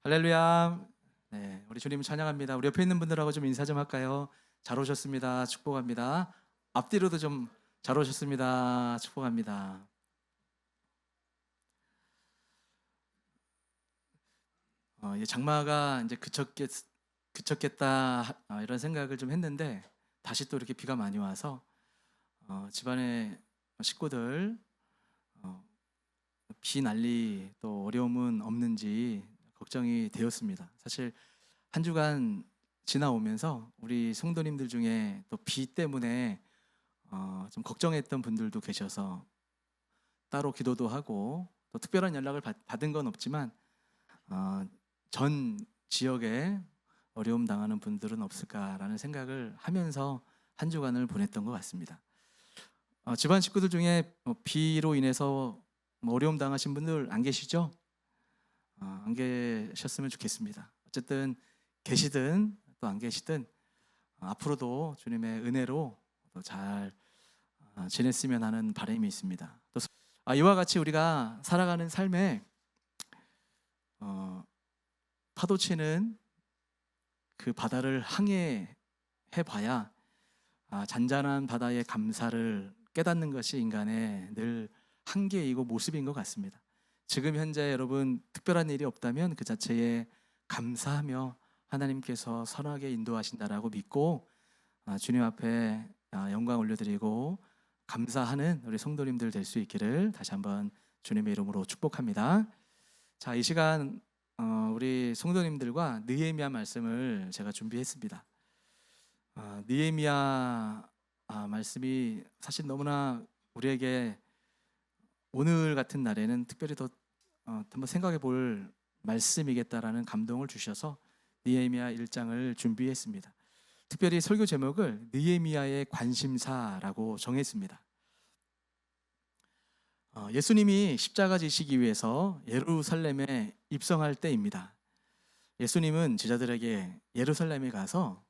할렐루야. 네, 우리 주님 찬양합니다. 우리 옆에 있는 분들하고 좀 인사 좀 할까요? 잘 오셨습니다. 축복합니다. 앞뒤로도 좀 잘 오셨습니다. 축복합니다. 이제 장마가 이제 그쳤겠다 이런 생각을 좀 했는데 다시 또 이렇게 비가 많이 와서 집안의 식구들 어, 비 난리 또 어려움은 없는지 걱정이 되었습니다. 사실 한 주간 지나오면서 우리 성도님들 중에 또 비 때문에 좀 걱정했던 분들도 계셔서 따로 기도도 하고 또 특별한 연락을 받은 건 없지만 어, 전 지역에 어려움 당하는 분들은 없을까라는 생각을 하면서 한 주간을 보냈던 것 같습니다. 집안 식구들 중에 비로 인해서 어려움 당하신 분들 안 계시죠? 안 계셨으면 좋겠습니다. 어쨌든 계시든 또 안 계시든 앞으로도 주님의 은혜로 잘 지냈으면 하는 바람이 있습니다. 또 이와 같이 우리가 살아가는 삶에 파도치는 그 바다를 항해해 봐야 잔잔한 바다의 감사를 깨닫는 것이 인간의 늘 한계이고 모습인 것 같습니다. 지금 현재 여러분 특별한 일이 없다면 그 자체에 감사하며 하나님께서 선하게 인도하신다라고 믿고 주님 앞에 영광 올려드리고 감사하는 우리 성도님들 될 수 있기를 다시 한번 주님의 이름으로 축복합니다. 자, 이 시간 우리 성도님들과 느헤미야 말씀을 제가 준비했습니다. 느헤미야 말씀이 사실 너무나 우리에게 오늘 같은 날에는 특별히 더 한번 생각해 볼 말씀이겠다라는 감동을 주셔서 느헤미야 1장을 준비했습니다. 특별히 설교 제목을 느헤미야의 관심사라고 정했습니다. 예수님이 십자가 지시기 위해서 예루살렘에 입성할 때입니다. 예수님은 제자들에게 예루살렘에 가서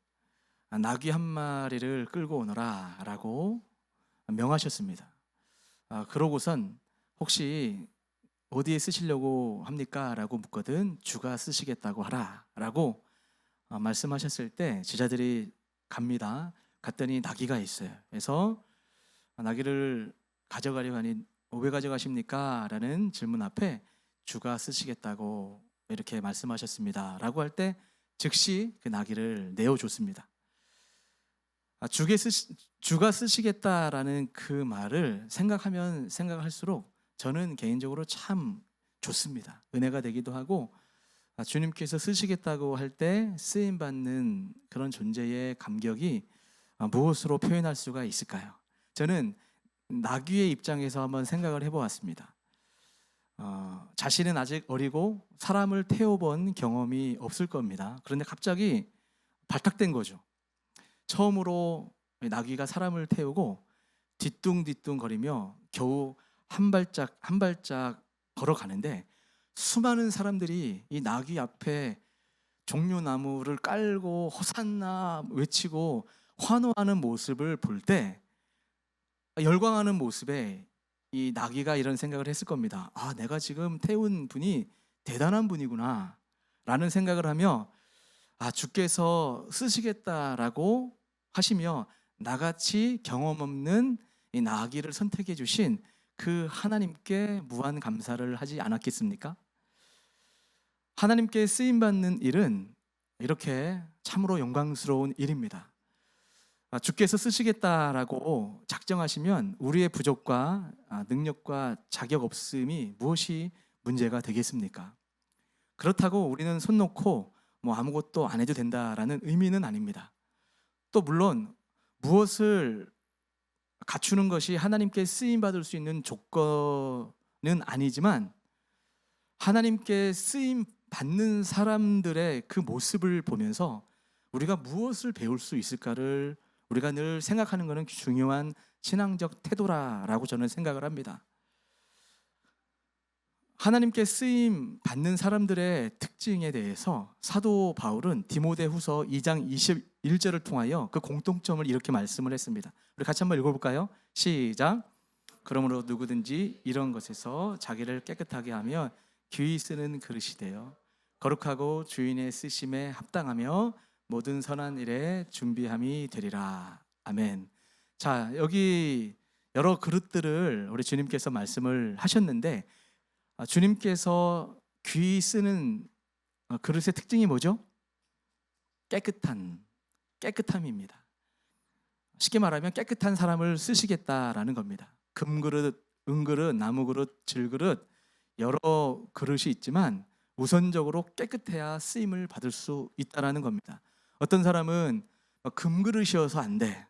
나귀 한 마리를 끌고 오너라 라고 명하셨습니다. 그러고선 혹시 어디에 쓰시려고 합니까? 라고 묻거든 주가 쓰시겠다고 하라 라고 말씀하셨을 때 제자들이 갑니다. 갔더니 나귀가 있어요. 그래서 나귀를 가져가려고 하니 왜 가져가십니까? 라는 질문 앞에 주가 쓰시겠다고 이렇게 말씀하셨습니다 라고 할 때 즉시 그 나귀를 내어줬습니다. 주가 쓰시겠다라는 그 말을 생각하면 생각할수록 저는 개인적으로 참 좋습니다. 은혜가 되기도 하고 주님께서 쓰시겠다고 할 때 쓰임받는 그런 존재의 감격이 무엇으로 표현할 수가 있을까요? 저는 나귀의 입장에서 한번 생각을 해보았습니다. 자신은 아직 어리고 사람을 태워본 경험이 없을 겁니다. 그런데 갑자기 발탁된 거죠. 처음으로 나귀가 사람을 태우고 뒤뚱뒤뚱 거리며 겨우 한 발짝 한 발짝 걸어가는데 수많은 사람들이 이 나귀 앞에 종려나무를 깔고 호산나 외치고 환호하는 모습을 볼 때 열광하는 모습에 이 나귀가 이런 생각을 했을 겁니다. 내가 지금 태운 분이 대단한 분이구나 라는 생각을 하며 주께서 쓰시겠다라고 하시며 나같이 경험 없는 이 나귀를 선택해 주신 그 하나님께 무한 감사를 하지 않았겠습니까? 하나님께 쓰임받는 일은 이렇게 참으로 영광스러운 일입니다. 주께서 쓰시겠다라고 작정하시면 우리의 부족과 능력과 자격 없음이 무엇이 문제가 되겠습니까? 그렇다고 우리는 손 놓고 아무것도 안 해도 된다라는 의미는 아닙니다. 또 물론 무엇을 갖추는 것이 하나님께 쓰임받을 수 있는 조건은 아니지만 하나님께 쓰임 받는 사람들의 그 모습을 보면서 우리가 무엇을 배울 수 있을까를 우리가 늘 생각하는 것은 중요한 신앙적 태도라고 저는 생각을 합니다. 하나님께 쓰임 받는 사람들의 특징에 대해서 사도 바울은 디모데후서 2장 21절을 통하여 그 공통점을 이렇게 말씀을 했습니다. 우리 같이 한번 읽어볼까요? 시작. 그러므로 누구든지 이런 것에서 자기를 깨끗하게 하며 귀히 쓰는 그릇이 되어 거룩하고 주인의 쓰심에 합당하며 모든 선한 일에 준비함이 되리라. 아멘. 자, 여기 여러 그릇들을 우리 주님께서 말씀을 하셨는데, 주님께서 귀 쓰는 그릇의 특징이 뭐죠? 깨끗함입니다. 쉽게 말하면 깨끗한 사람을 쓰시겠다라는 겁니다. 금그릇, 은그릇, 나무그릇, 질그릇 여러 그릇이 있지만 우선적으로 깨끗해야 쓰임을 받을 수 있다라는 겁니다. 어떤 사람은 금그릇이어서 안 돼,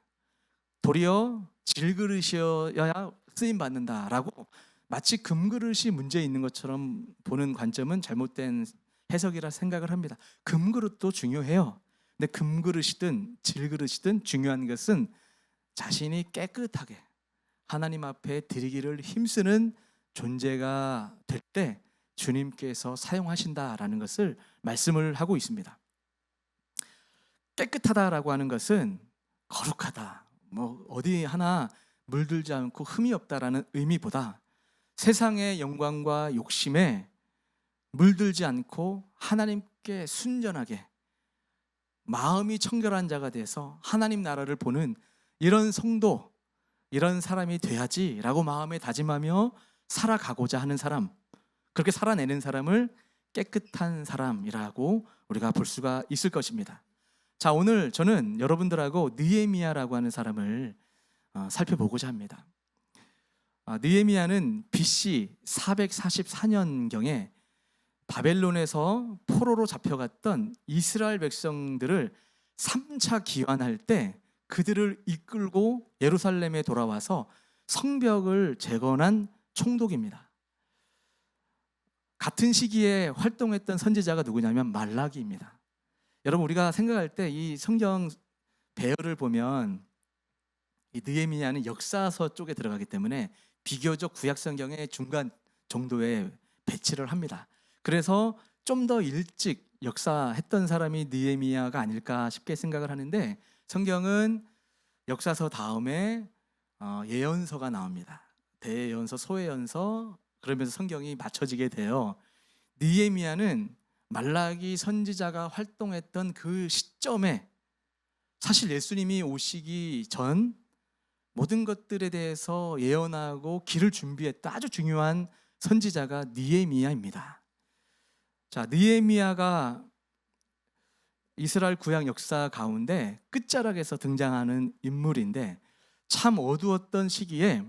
도리어 질그릇이어야 쓰임 받는다라고 마치 금그릇이 문제 있는 것처럼 보는 관점은 잘못된 해석이라 생각을 합니다. 금그릇도 중요해요. 근데 금그릇이든 질그릇이든 중요한 것은 자신이 깨끗하게 하나님 앞에 드리기를 힘쓰는 존재가 될 때 주님께서 사용하신다라는 것을 말씀을 하고 있습니다. 깨끗하다라고 하는 것은 거룩하다, 뭐 어디 하나 물들지 않고 흠이 없다라는 의미보다 세상의 영광과 욕심에 물들지 않고 하나님께 순전하게 마음이 청결한 자가 돼서 하나님 나라를 보는 이런 성도, 이런 사람이 돼야지라고 마음에 다짐하며 살아가고자 하는 사람, 그렇게 살아내는 사람을 깨끗한 사람이라고 우리가 볼 수가 있을 것입니다. 자, 오늘 저는 여러분들하고 느헤미야라고 하는 사람을 살펴보고자 합니다. 느헤미야는 BC 444년경에 바벨론에서 포로로 잡혀갔던 이스라엘 백성들을 3차 기환할 때 그들을 이끌고 예루살렘에 돌아와서 성벽을 재건한 총독입니다. 같은 시기에 활동했던 선지자가 누구냐면 말라기입니다. 여러분, 우리가 생각할 때 이 성경 배열을 보면 이 느헤미야는 역사서 쪽에 들어가기 때문에 비교적 구약 성경의 중간 정도에 배치를 합니다. 그래서 좀 더 일찍 역사했던 사람이 느헤미야가 아닐까 싶게 생각을 하는데, 성경은 역사서 다음에 예언서가 나옵니다. 대예언서, 소예언서, 그러면서 성경이 맞춰지게 돼요. 느헤미야는 말라기 선지자가 활동했던 그 시점에 사실 예수님이 오시기 전 모든 것들에 대해서 예언하고 길을 준비했던 아주 중요한 선지자가 느헤미야입니다. 자, 느헤미야가 이스라엘 구약 역사 가운데 끝자락에서 등장하는 인물인데, 참 어두웠던 시기에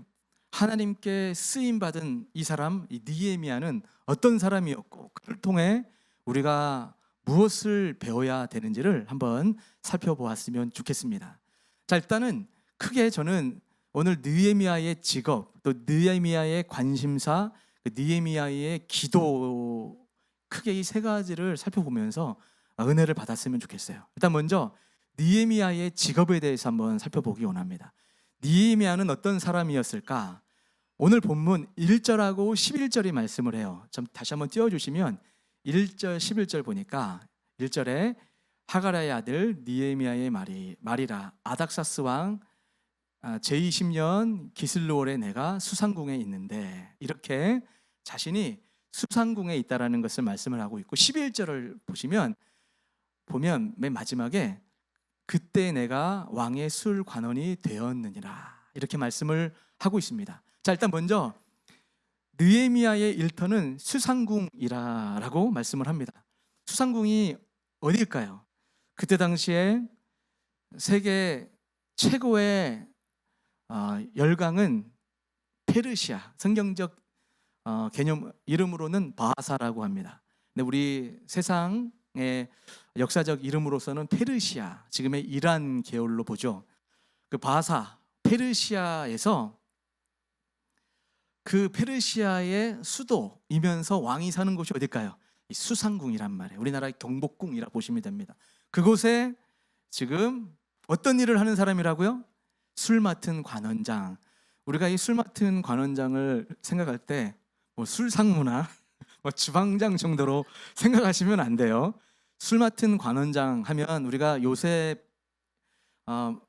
하나님께 쓰임받은 이 사람, 이 느헤미야는 어떤 사람이었고 그를 통해 우리가 무엇을 배워야 되는지를 한번 살펴보았으면 좋겠습니다. 자, 일단은 크게 저는 오늘 느헤미야의 직업, 또 느헤미야의 관심사, 느헤미야의 기도, 크게 이 세 가지를 살펴보면서 은혜를 받았으면 좋겠어요. 일단 먼저 느헤미야의 직업에 대해서 한번 살펴보기 원합니다. 느헤미야는 어떤 사람이었을까? 오늘 본문 1절하고 11절이 말씀을 해요. 좀 다시 한번 띄워주시면 1절 11절 보니까 1절에 하가랴의 아들 느헤미야의 말이라, 아닥사스 왕 제20년 기슬로월에 내가 수상궁에 있는데, 이렇게 자신이 수상궁에 있다라는 것을 말씀을 하고 있고, 11절을 보면 맨 마지막에 그때 내가 왕의 술 관원이 되었느니라, 이렇게 말씀을 하고 있습니다. 자, 일단 먼저 느헤미야의 일터는 수상궁이라고 말씀을 합니다. 수상궁이 어디일까요? 그때 당시에 세계 최고의 열강은 페르시아, 성경적 개념 이름으로는 바사라고 합니다. 근데 우리 세상의 역사적 이름으로서는 페르시아, 지금의 이란 계열로 보죠. 그 바사, 페르시아에서 그 페르시아의 수도이면서 왕이 사는 곳이 어딜까요? 이 수상궁이란 말이에요. 우리나라의 경복궁이라 보시면 됩니다. 그곳에 지금 어떤 일을 하는 사람이라고요? 술 맡은 관원장. 우리가 이 술 맡은 관원장을 생각할 때 뭐 술상무나 뭐 주방장 정도로 생각하시면 안 돼요. 술 맡은 관원장 하면 우리가 요셉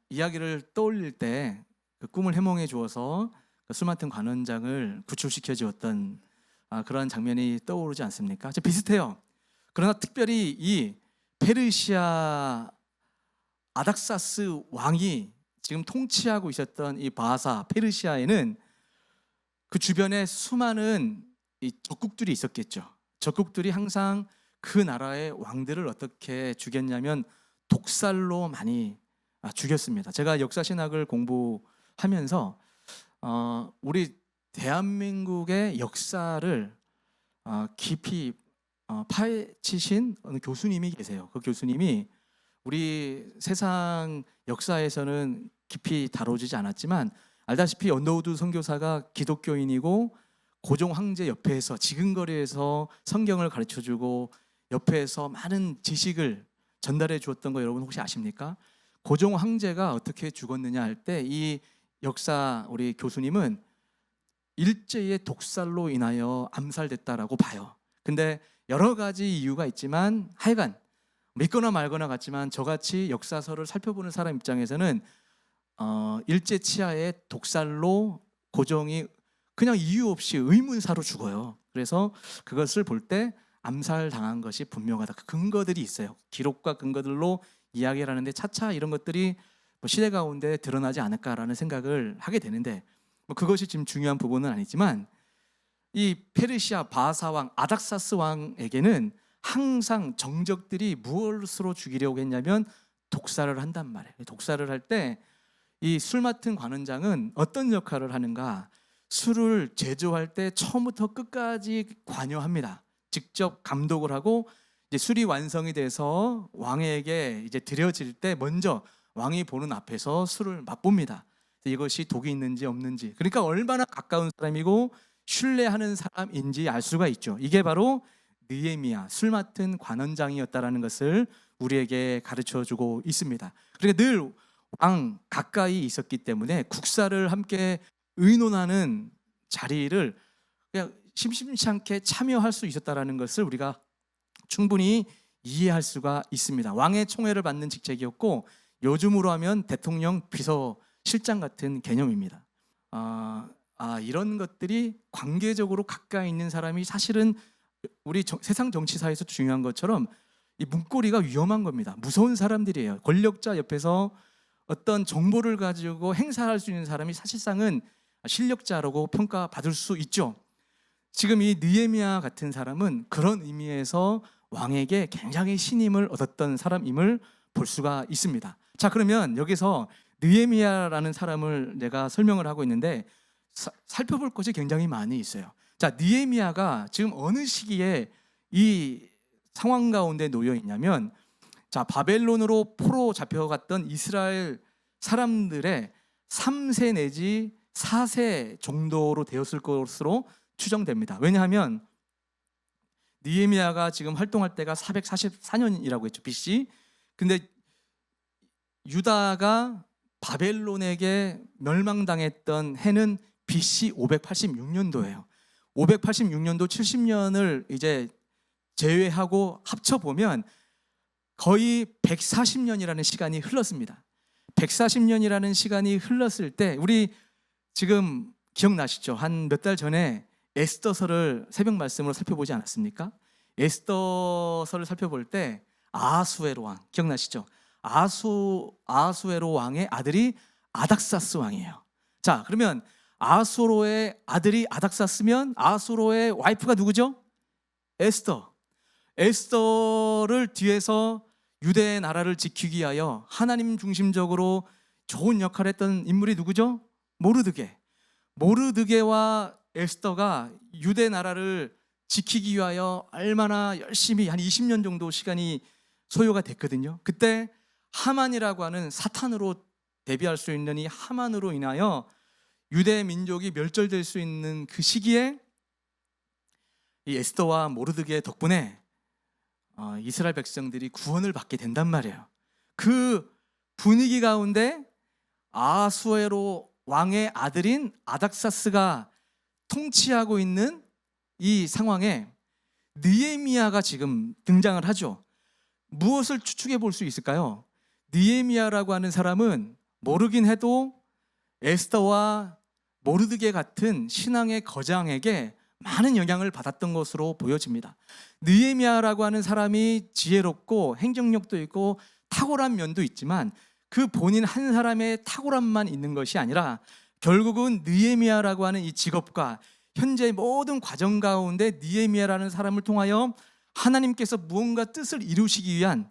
이야기를 떠올릴 때 그 꿈을 해몽해 주어서 그 술 맡은 관원장을 구출시켜 주었던 그런 장면이 떠오르지 않습니까? 비슷해요. 그러나 특별히 이 페르시아 아닥사스 왕이 지금 통치하고 있었던 이 바사 페르시아에는 그 주변에 수많은 이 적국들이 있었겠죠. 적국들이 항상 그 나라의 왕들을 어떻게 죽였냐면 독살로 많이 죽였습니다. 제가 역사신학을 공부하면서 우리 대한민국의 역사를 깊이 파헤치신 어느 교수님이 계세요. 그 교수님이 우리 세상 역사에서는 깊이 다뤄지지 않았지만 알다시피 언더우드 선교사가 기독교인이고 고종 황제 옆에서 지근거리에서 성경을 가르쳐주고 옆에서 많은 지식을 전달해 주었던 거 여러분 혹시 아십니까? 고종 황제가 어떻게 죽었느냐 할 때 이 역사 우리 교수님은 일제의 독살로 인하여 암살됐다라고 봐요. 근데 여러 가지 이유가 있지만 하여간 믿거나 말거나 같지만 저같이 역사서를 살펴보는 사람 입장에서는 일제 치하의 독살로 고종이 그냥 이유 없이 의문사로 죽어요. 그래서 그것을 볼 때 암살당한 것이 분명하다. 그 근거들이 있어요. 기록과 근거들로 이야기를 하는데 차차 이런 것들이 시대 가운데 드러나지 않을까라는 생각을 하게 되는데 그것이 지금 중요한 부분은 아니지만 이 페르시아 바사 왕 아닥사스 왕에게는 항상 정적들이 무엇으로 죽이려고 했냐면 독살을 한단 말이에요. 독살을 할 때 이 술 맡은 관원장은 어떤 역할을 하는가? 술을 제조할 때 처음부터 끝까지 관여합니다. 직접 감독을 하고 이제 술이 완성이 돼서 왕에게 이제 드려질 때 먼저 왕이 보는 앞에서 술을 맛봅니다. 이것이 독이 있는지 없는지, 그러니까 얼마나 가까운 사람이고 신뢰하는 사람인지 알 수가 있죠. 이게 바로 느헤미야 술 맡은 관원장이었다라는 것을 우리에게 가르쳐주고 있습니다. 그러니까 늘 왕 가까이 있었기 때문에 국사를 함께 의논하는 자리를 그냥 심심치 않게 참여할 수 있었다라는 것을 우리가 충분히 이해할 수가 있습니다. 왕의 총애를 받는 직책이었고 요즘으로 하면 대통령 비서실장 같은 개념입니다. 이런 것들이 관계적으로 가까이 있는 사람이 사실은 우리 세상 정치사에서 중요한 것처럼 이 문고리가 위험한 겁니다. 무서운 사람들이에요. 권력자 옆에서 어떤 정보를 가지고 행사할 수 있는 사람이 사실상은 실력자라고 평가받을 수 있죠. 지금 이 느헤미야 같은 사람은 그런 의미에서 왕에게 굉장히 신임을 얻었던 사람임을 볼 수가 있습니다. 자, 그러면 여기서 느헤미야라는 사람을 내가 설명을 하고 있는데 살펴볼 것이 굉장히 많이 있어요. 자, 느헤미야가 지금 어느 시기에 이 상황 가운데 놓여 있냐면, 자, 바벨론으로 포로 잡혀갔던 이스라엘 사람들의 3세 내지 4세 정도로 되었을 것으로 추정됩니다. 왜냐하면 느헤미야가 지금 활동할 때가 444년이라고 했죠, BC. 근데 유다가 바벨론에게 멸망당했던 해는 BC 586년도예요. 586년도 70년을 이제 제외하고 합쳐보면 거의 140년이라는 시간이 흘렀습니다. 140년이라는 시간이 흘렀을 때 우리 지금 기억나시죠? 한 몇 달 전에 에스더서를 새벽 말씀으로 살펴보지 않았습니까? 에스더서를 살펴볼 때 아하수에로 왕 기억나시죠? 아하수에로 왕의 아들이 아닥사스 왕이에요. 자, 그러면 아하수로의 아들이 아닥사스면 아하수로의 와이프가 누구죠? 에스더. 에스더를 뒤에서 유대의 나라를 지키기 위하여 하나님 중심적으로 좋은 역할을 했던 인물이 누구죠? 모르드게. 모르드게와 에스더가 유대 나라를 지키기 위하여 얼마나 열심히 한 20년 정도 시간이 소요가 됐거든요. 그때 하만이라고 하는 사탄으로 대비할 수 있는 이 하만으로 인하여 유대 민족이 멸절될 수 있는 그 시기에 이 에스더와 모르드게 덕분에 이스라엘 백성들이 구원을 받게 된단 말이에요. 그 분위기 가운데 아하수에로 왕의 아들인 아닥사스가 통치하고 있는 이 상황에 느헤미야가 지금 등장을 하죠. 무엇을 추측해 볼 수 있을까요? 느헤미야라고 하는 사람은 모르긴 해도 에스더와 모르드게 같은 신앙의 거장에게 많은 영향을 받았던 것으로 보여집니다. 느헤미야라고 하는 사람이 지혜롭고 행정력도 있고 탁월한 면도 있지만 그 본인 한 사람의 탁월함만 있는 것이 아니라 결국은 느헤미야라고 하는 이 직업과 현재 모든 과정 가운데 느헤미야라는 사람을 통하여 하나님께서 무언가 뜻을 이루시기 위한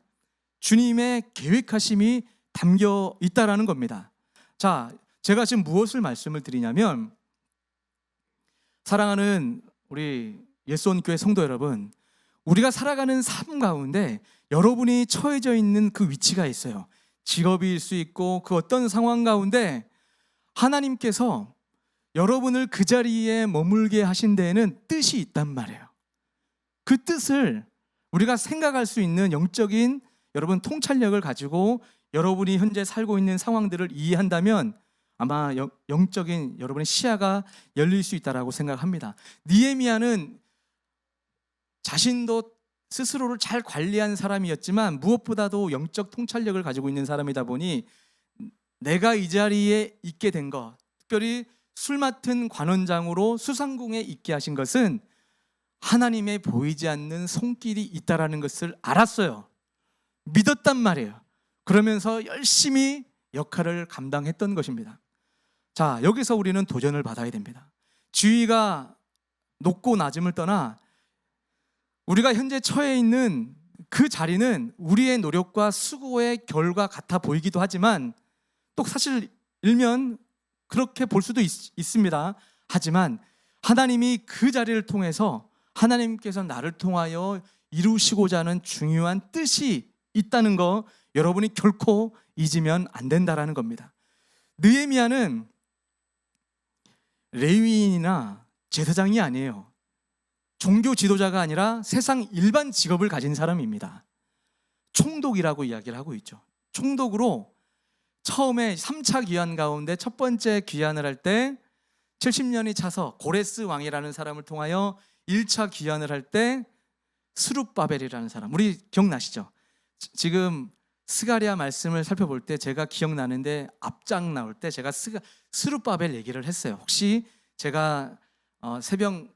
주님의 계획하심이 담겨 있다라는 겁니다. 자, 제가 지금 무엇을 말씀을 드리냐면, 사랑하는 우리 예수원교회 성도 여러분, 우리가 살아가는 삶 가운데 여러분이 처해져 있는 그 위치가 있어요. 직업일 수 있고 그 어떤 상황 가운데 하나님께서 여러분을 그 자리에 머물게 하신 데에는 뜻이 있단 말이에요. 그 뜻을 우리가 생각할 수 있는 영적인 여러분 통찰력을 가지고 여러분이 현재 살고 있는 상황들을 이해한다면 아마 영적인 여러분의 시야가 열릴 수 있다라고 생각합니다. 느헤미야는 자신도 스스로를 잘 관리한 사람이었지만 무엇보다도 영적 통찰력을 가지고 있는 사람이다 보니 내가 이 자리에 있게 된 것, 특별히 술 맡은 관원장으로 수상궁에 있게 하신 것은 하나님의 보이지 않는 손길이 있다라는 것을 알았어요. 믿었단 말이에요. 그러면서 열심히 역할을 감당했던 것입니다. 자, 여기서 우리는 도전을 받아야 됩니다. 지위가 높고 낮음을 떠나 우리가 현재 처해 있는 그 자리는 우리의 노력과 수고의 결과 같아 보이기도 하지만 또 사실 일면 그렇게 볼 수도 있습니다. 하지만 하나님이 그 자리를 통해서 하나님께서 나를 통하여 이루시고자 하는 중요한 뜻이 있다는 거 여러분이 결코 잊으면 안 된다라는 겁니다. 느헤미야는 레위인이나 제사장이 아니에요. 종교 지도자가 아니라 세상 일반 직업을 가진 사람입니다. 총독이라고 이야기를 하고 있죠. 총독으로 처음에 3차 귀환 가운데 첫 번째 귀환을 할 때 70년이 차서 고레스 왕이라는 사람을 통하여 1차 귀환을 할 때 스룹바벨이라는 사람, 우리 기억나시죠? 지금 스가랴 말씀을 살펴볼 때 제가 기억나는데 앞장 나올 때 제가 스룹바벨 얘기를 했어요. 혹시 제가 새벽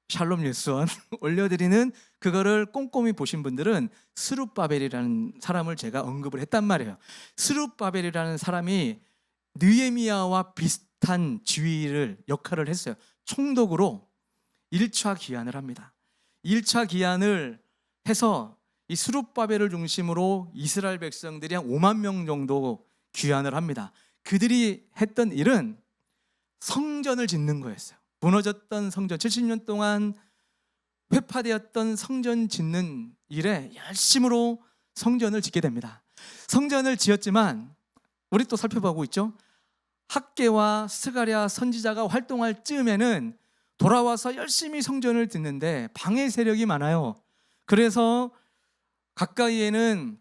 샬롬 예수원 올려드리는 그거를 꼼꼼히 보신 분들은 스룹바벨이라는 사람을 제가 언급을 했단 말이에요. 스룹바벨이라는 사람이 느헤미야와 비슷한 지위를 역할을 했어요. 총독으로 1차 귀환을 합니다. 1차 귀환을 해서 이 스룹바벨을 중심으로 이스라엘 백성들이 한 5만 명 정도 귀환을 합니다. 그들이 했던 일은 성전을 짓는 거였어요. 무너졌던 성전, 70년 동안 회파되었던 성전 짓는 일에 열심으로 성전을 짓게 됩니다. 성전을 지었지만 우리 또 살펴보고 있죠. 학개와 스가랴 선지자가 활동할 즈음에는 돌아와서 열심히 성전을 짓는데 방해 세력이 많아요. 그래서 가까이에는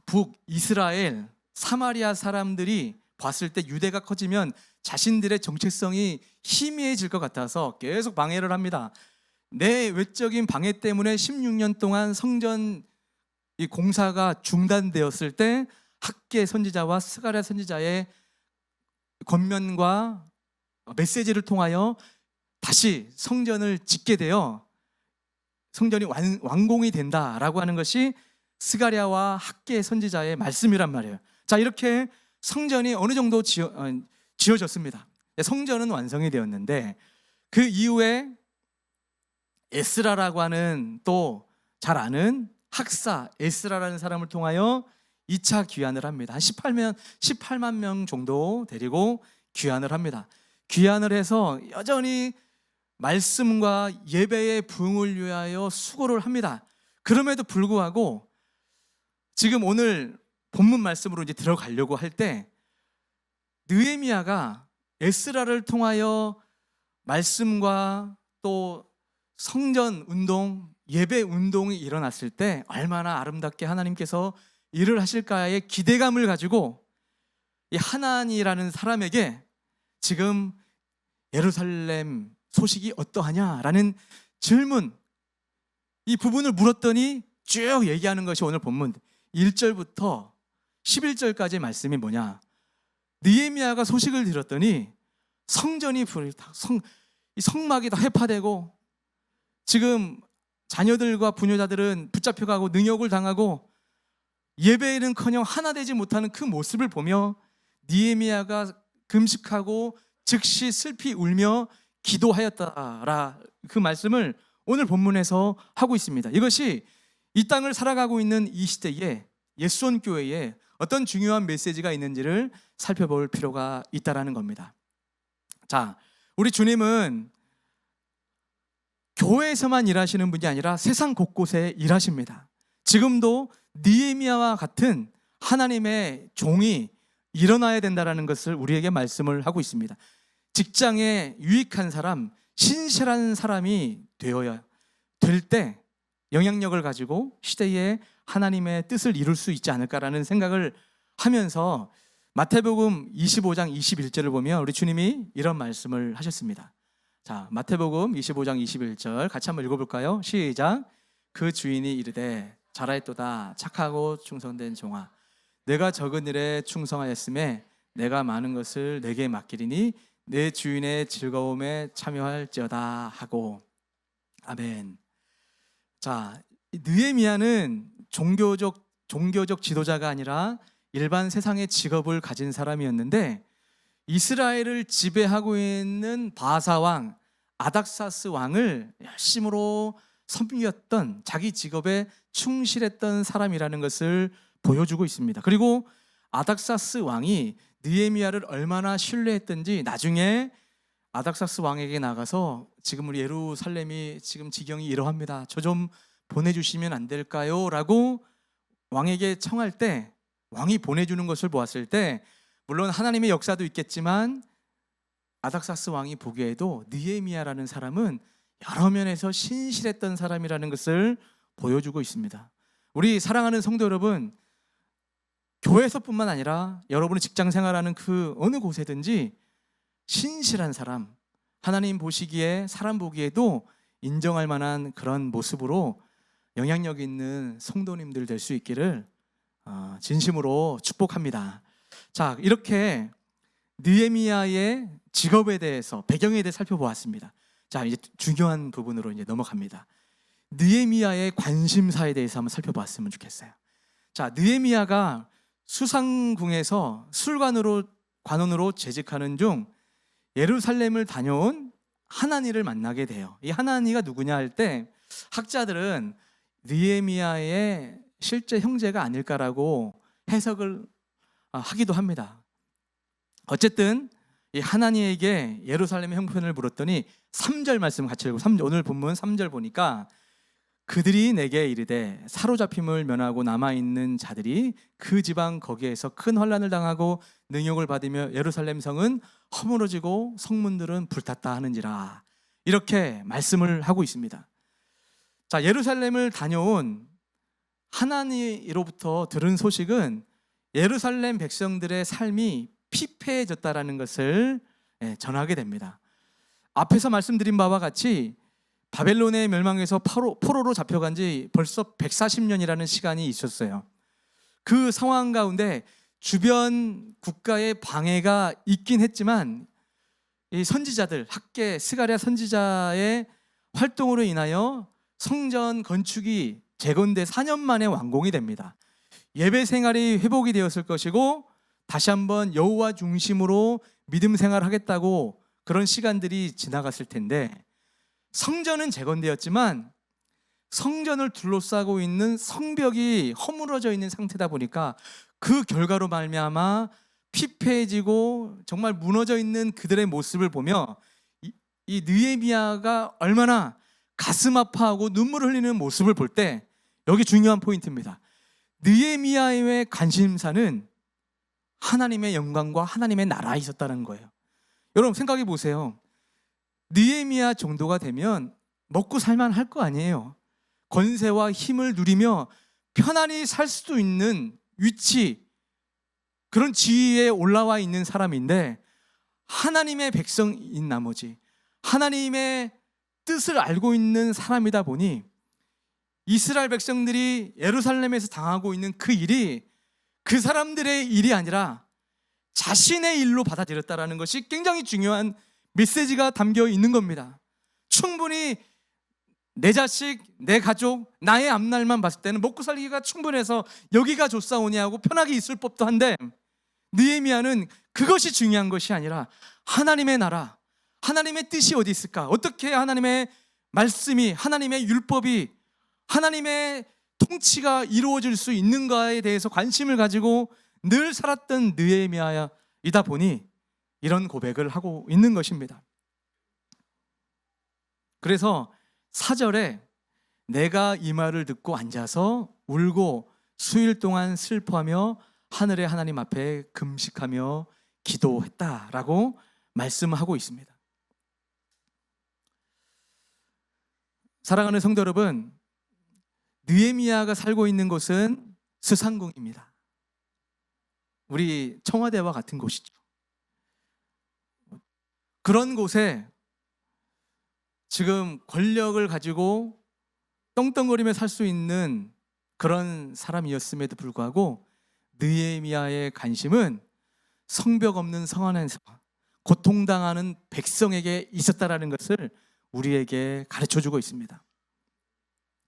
북이스라엘, 사마리아 사람들이 봤을 때 유대가 커지면 자신들의 정체성이 희미해질 것 같아서 계속 방해를 합니다. 내 외적인 방해 때문에 16년 동안 성전 이 공사가 중단되었을 때 학개 선지자와 스가랴 선지자의 권면과 메시지를 통하여 다시 성전을 짓게 되어 성전이 완공이 된다라고 하는 것이 스가랴와 학개 선지자의 말씀이란 말이에요. 자, 이렇게 성전이 어느 정도 지어졌습니다. 성전은 완성이 되었는데 그 이후에 에스라라고 하는 또 잘 아는 학사 에스라라는 사람을 통하여 2차 귀환을 합니다. 한 18만 명 정도 데리고 귀환을 합니다. 귀환을 해서 여전히 말씀과 예배의 부흥을 위하여 수고를 합니다. 그럼에도 불구하고 지금 오늘 본문 말씀으로 이제 들어가려고 할 때 느헤미야가 에스라를 통하여 말씀과 또 성전 운동, 예배 운동이 일어났을 때 얼마나 아름답게 하나님께서 일을 하실까의 기대감을 가지고 이 하나니라는 사람에게 지금 예루살렘 소식이 어떠하냐라는 질문, 이 부분을 물었더니 쭉 얘기하는 것이 오늘 본문 1절부터 11절까지의 말씀이 뭐냐? 느헤미야가 소식을 들었더니 성전이 이 성막이 다 회파되고 지금 자녀들과 부녀자들은 붙잡혀가고 능욕을 당하고 예배는커녕 하나 되지 못하는 그 모습을 보며 느헤미야가 금식하고 즉시 슬피 울며 기도하였다라, 그 말씀을 오늘 본문에서 하고 있습니다. 이것이 이 땅을 살아가고 있는 이 시대에 예수원 교회에 어떤 중요한 메시지가 있는지를 살펴볼 필요가 있다라는 겁니다. 자, 우리 주님은 교회에서만 일하시는 분이 아니라 세상 곳곳에 일하십니다. 지금도 느헤미야와 같은 하나님의 종이 일어나야 된다는 것을 우리에게 말씀을 하고 있습니다. 직장에 유익한 사람, 신실한 사람이 되어야 될 때 영향력을 가지고 시대에 하나님의 뜻을 이룰 수 있지 않을까라는 생각을 하면서 마태복음 25장 21절을 보면 우리 주님이 이런 말씀을 하셨습니다. 자, 마태복음 25장 21절 같이 한번 읽어볼까요? 시작. 그 주인이 이르되 잘하였도다 착하고 충성된 종아, 내가 적은 일에 충성하였음에 내가 많은 것을 내게 맡기리니 내 주인의 즐거움에 참여할지어다 하고. 아멘. 자, 느헤미야는 종교적 지도자가 아니라 일반 세상의 직업을 가진 사람이었는데 이스라엘을 지배하고 있는 바사 왕 아닥사스 왕을 열심으로 섬겼던, 자기 직업에 충실했던 사람이라는 것을 보여주고 있습니다. 그리고 아닥사스 왕이 느헤미야를 얼마나 신뢰했던지 나중에 아닥사스 왕에게 나가서 지금 우리 예루살렘이 지금 지경이 이러합니다. 저 좀 보내주시면 안 될까요? 라고 왕에게 청할 때, 왕이 보내주는 것을 보았을 때 물론 하나님의 역사도 있겠지만 아닥사스 왕이 보기에도 느헤미야라는 사람은 여러 면에서 신실했던 사람이라는 것을 보여주고 있습니다. 우리 사랑하는 성도 여러분, 교회에서뿐만 아니라 여러분의 직장 생활하는 그 어느 곳에든지 신실한 사람, 하나님 보시기에 사람 보기에도 인정할 만한 그런 모습으로 영향력 있는 성도님들 될 수 있기를 진심으로 축복합니다. 자, 이렇게 느헤미야의 직업에 대해서, 배경에 대해 살펴보았습니다. 자, 이제 중요한 부분으로 이제 넘어갑니다. 느헤미야의 관심사에 대해서 한번 살펴봤으면 좋겠어요. 자, 느헤미야가 수상궁에서 관원으로 재직하는 중 예루살렘을 다녀온 하나니를 만나게 돼요. 이 하나니가 누구냐 할 때 학자들은 느헤미야의 실제 형제가 아닐까라고 해석을 하기도 합니다. 어쨌든 이 하나니에게 예루살렘의 형편을 물었더니 3절 말씀 같이 읽고, 오늘 본문 3절 보니까 그들이 내게 이르되 사로잡힘을 면하고 남아있는 자들이 그 지방 거기에서 큰 환난을 당하고 능욕을 받으며 예루살렘 성은 허물어지고 성문들은 불탔다 하는지라, 이렇게 말씀을 하고 있습니다. 자, 예루살렘을 다녀온 하나니로부터 들은 소식은 예루살렘 백성들의 삶이 피폐해졌다라는 것을 전하게 됩니다. 앞에서 말씀드린 바와 같이 바벨론의 멸망에서 포로로 잡혀간 지 벌써 140년이라는 시간이 있었어요. 그 상황 가운데 주변 국가의 방해가 있긴 했지만 이 선지자들, 학계 스가랴 선지자의 활동으로 인하여 성전 건축이 재건돼 4년 만에 완공이 됩니다. 예배 생활이 회복이 되었을 것이고 다시 한번 여호와 중심으로 믿음 생활하겠다고 그런 시간들이 지나갔을 텐데, 성전은 재건되었지만 성전을 둘러싸고 있는 성벽이 허물어져 있는 상태다 보니까 그 결과로 말미암아 피폐해지고 정말 무너져 있는 그들의 모습을 보며 이 느헤미야가 얼마나 가슴 아파하고 눈물을 흘리는 모습을 볼 때, 여기 중요한 포인트입니다. 느헤미야의 관심사는 하나님의 영광과 하나님의 나라에 있었다는 거예요. 여러분 생각해 보세요. 느헤미야 정도가 되면 먹고 살만 할 거 아니에요. 권세와 힘을 누리며 편안히 살 수도 있는 위치, 그런 지위에 올라와 있는 사람인데 하나님의 백성인 나머지 하나님의 뜻을 알고 있는 사람이다 보니 이스라엘 백성들이 예루살렘에서 당하고 있는 그 일이 그 사람들의 일이 아니라 자신의 일로 받아들였다라는 것이 굉장히 중요한 메시지가 담겨 있는 겁니다. 충분히 내 자식, 내 가족, 나의 앞날만 봤을 때는 먹고 살기가 충분해서 여기가 좋사오니 하고 편하게 있을 법도 한데, 느헤미야는 그것이 중요한 것이 아니라 하나님의 나라, 하나님의 뜻이 어디 있을까? 어떻게 하나님의 말씀이, 하나님의 율법이, 하나님의 통치가 이루어질 수 있는가에 대해서 관심을 가지고 늘 살았던 느헤미야이다 보니 이런 고백을 하고 있는 것입니다. 그래서 4절에 내가 이 말을 듣고 앉아서 울고 수일 동안 슬퍼하며 하늘의 하나님 앞에 금식하며 기도했다라고 말씀하고 있습니다. 사랑하는 성도 여러분, 느헤미야가 살고 있는 곳은 스산궁입니다. 우리 청와대와 같은 곳이죠. 그런 곳에 지금 권력을 가지고 떵떵거리며 살 수 있는 그런 사람이었음에도 불구하고 느헤미야의 관심은 성벽 없는 성 안에서 고통당하는 백성에게 있었다라는 것을 우리에게 가르쳐주고 있습니다.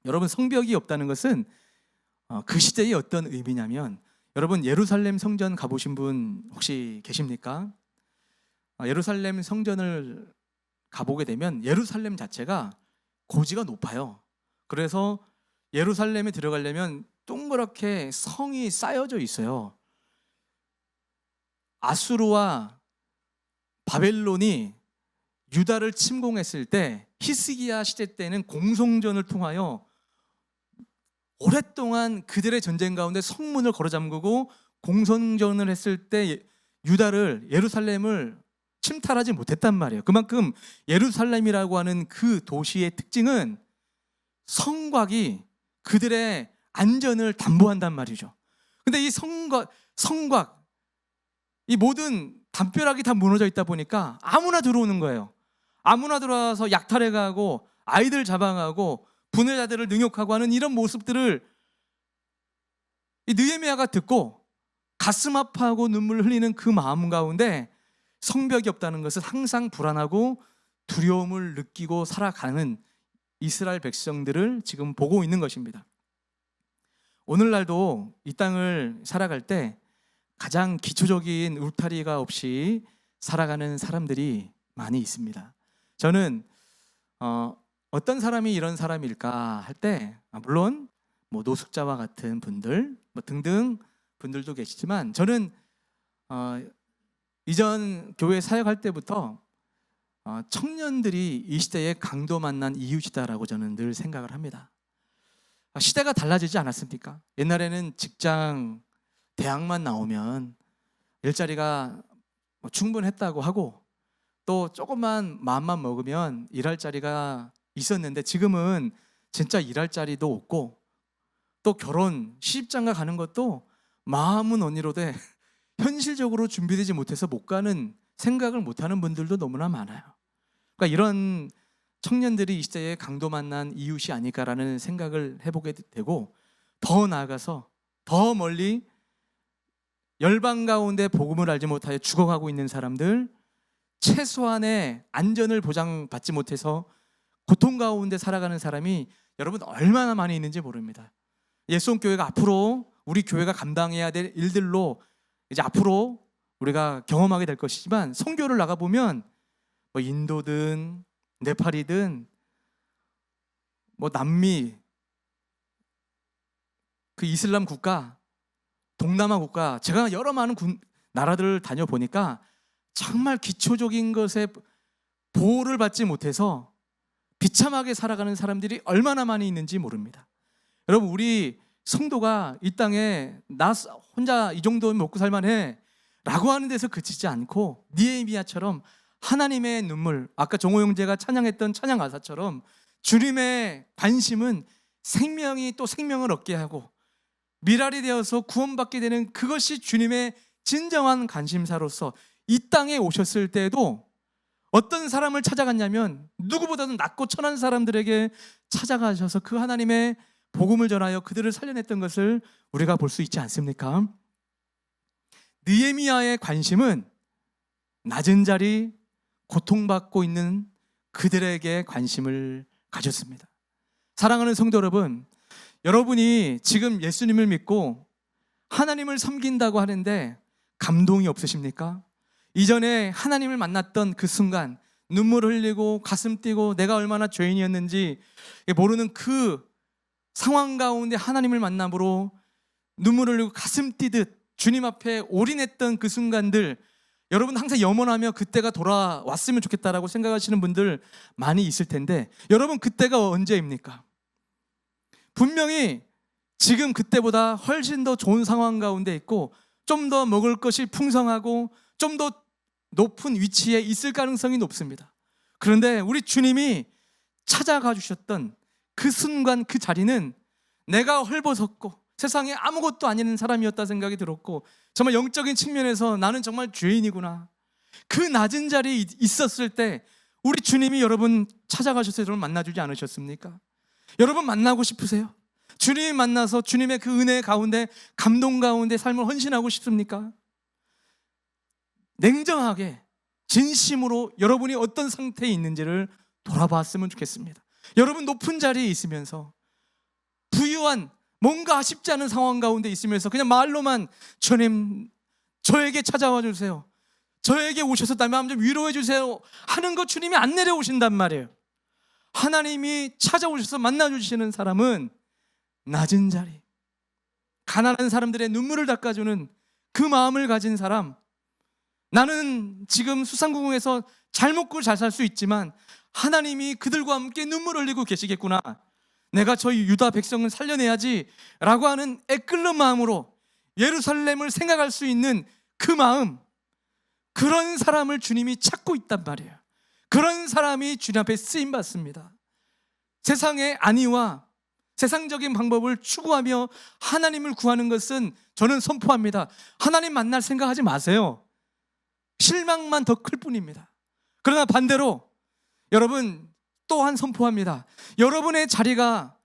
여러분, 성벽이 없다는 것은 그 시대의 어떤 의미냐면, 여러분 예루살렘 성전 가보신 분 혹시 계십니까? 예루살렘 성전을 가보게 되면 예루살렘 자체가 고지가 높아요. 그래서 예루살렘에 들어가려면 동그랗게 성이 쌓여져 있어요. 아수르와 바벨론이 유다를 침공했을 때 히스기야 시대 때는 공성전을 통하여 오랫동안 그들의 전쟁 가운데 성문을 걸어잠그고 공성전을 했을 때 유다를, 예루살렘을 침탈하지 못했단 말이에요. 그만큼 예루살렘이라고 하는 그 도시의 특징은 성곽이 그들의 안전을 담보한단 말이죠. 근데 이 성곽, 이 모든 담벼락이 다 무너져 있다 보니까 아무나 들어오는 거예요. 아무나 들어와서 약탈해가고 아이들 잡아가고 분해자들을 능욕하고 하는 이런 모습들을 이 느헤미야가 듣고 가슴 아파하고 눈물을 흘리는 그 마음 가운데 성벽이 없다는 것은 항상 불안하고 두려움을 느끼고 살아가는 이스라엘 백성들을 지금 보고 있는 것입니다. 오늘날도 이 땅을 살아갈 때 가장 기초적인 울타리가 없이 살아가는 사람들이 많이 있습니다. 저는 어떤 사람이 이런 사람일까 할 때, 물론 뭐 노숙자와 같은 분들 등등 분들도 계시지만, 저는 이전 교회 사역할 때부터 청년들이 이 시대의 강도 만난 이웃이다라고 저는 늘 생각을 합니다. 시대가 달라지지 않았습니까? 옛날에는 직장, 대학만 나오면 일자리가 충분했다고 하고 또 조금만 마음만 먹으면 일할 자리가 있었는데, 지금은 진짜 일할 자리도 없고 또 결혼, 시집장가 가는 것도 마음은 언니로되 현실적으로 준비되지 못해서 못 가는, 생각을 못하는 분들도 너무나 많아요. 그러니까 이런 청년들이 이 시대에 강도 만난 이웃이 아닐까라는 생각을 해보게 되고, 더 나아가서 더 멀리 열방 가운데 복음을 알지 못하여 죽어가고 있는 사람들, 최소한의 안전을 보장받지 못해서 고통 가운데 살아가는 사람이 여러분 얼마나 많이 있는지 모릅니다. 예수교회가 앞으로 우리 교회가 감당해야 될 일들로 이제 앞으로 우리가 경험하게 될 것이지만, 선교를 나가보면 뭐 인도든 네팔이든 뭐 남미, 그 이슬람 국가, 동남아 국가, 제가 여러 많은 나라들을 다녀보니까 정말 기초적인 것에 보호를 받지 못해서 비참하게 살아가는 사람들이 얼마나 많이 있는지 모릅니다. 여러분, 우리 성도가 이 땅에 나 혼자 이 정도면 먹고 살만해 라고 하는 데서 그치지 않고 느헤미야처럼 하나님의 눈물, 아까 정호 형제가 찬양했던 찬양 가사처럼 주님의 관심은 생명이 또 생명을 얻게 하고 미랄이 되어서 구원받게 되는, 그것이 주님의 진정한 관심사로서 이 땅에 오셨을 때에도 어떤 사람을 찾아갔냐면 누구보다도 낮고 천한 사람들에게 찾아가셔서 그 하나님의 복음을 전하여 그들을 살려냈던 것을 우리가 볼 수 있지 않습니까? 느헤미야의 관심은 낮은 자리, 고통받고 있는 그들에게 관심을 가졌습니다. 사랑하는 성도 여러분, 여러분이 지금 예수님을 믿고 하나님을 섬긴다고 하는데 감동이 없으십니까? 이전에 하나님을 만났던 그 순간 눈물을 흘리고 가슴 뛰고 내가 얼마나 죄인이었는지 모르는 그 상황 가운데 하나님을 만남으로 눈물을 흘리고 가슴 뛰듯 주님 앞에 올인했던 그 순간들, 여러분 항상 염원하며 그때가 돌아왔으면 좋겠다라고 생각하시는 분들 많이 있을 텐데, 여러분 그때가 언제입니까? 분명히 지금 그때보다 훨씬 더 좋은 상황 가운데 있고 좀 더 먹을 것이 풍성하고 좀 더 높은 위치에 있을 가능성이 높습니다. 그런데 우리 주님이 찾아가 주셨던 그 순간 그 자리는 내가 헐벗었고 세상에 아무것도 아닌 사람이었다 생각이 들었고, 정말 영적인 측면에서 나는 정말 죄인이구나, 그 낮은 자리에 있었을 때 우리 주님이 여러분 찾아가셔서 여러분 만나주지 않으셨습니까? 여러분 만나고 싶으세요? 주님 만나서 주님의 그 은혜 가운데 감동 가운데 삶을 헌신하고 싶습니까? 냉정하게 진심으로 여러분이 어떤 상태에 있는지를 돌아봤으면 좋겠습니다. 여러분 높은 자리에 있으면서 부유한 뭔가 아쉽지 않은 상황 가운데 있으면서 그냥 말로만 주님 저에게 찾아와 주세요, 저에게 오셔서 내 마음 좀 위로해 주세요 하는 거 주님이 안 내려오신단 말이에요. 하나님이 찾아오셔서 만나주시는 사람은 낮은 자리, 가난한 사람들의 눈물을 닦아주는 그 마음을 가진 사람, 나는 지금 수상궁에서 잘 먹고 잘 살 수 있지만 하나님이 그들과 함께 눈물 흘리고 계시겠구나, 내가 저희 유다 백성을 살려내야지 라고 하는 애끓는 마음으로 예루살렘을 생각할 수 있는 그 마음, 그런 사람을 주님이 찾고 있단 말이에요. 그런 사람이 주님 앞에 쓰임받습니다. 세상의 안위와 세상적인 방법을 추구하며 하나님을 구하는 것은 저는 선포합니다. 하나님 만날 생각하지 마세요. 실망만 더 클 뿐입니다. 그러나 반대로 여러분 또한 선포합니다. 여러분의 자리가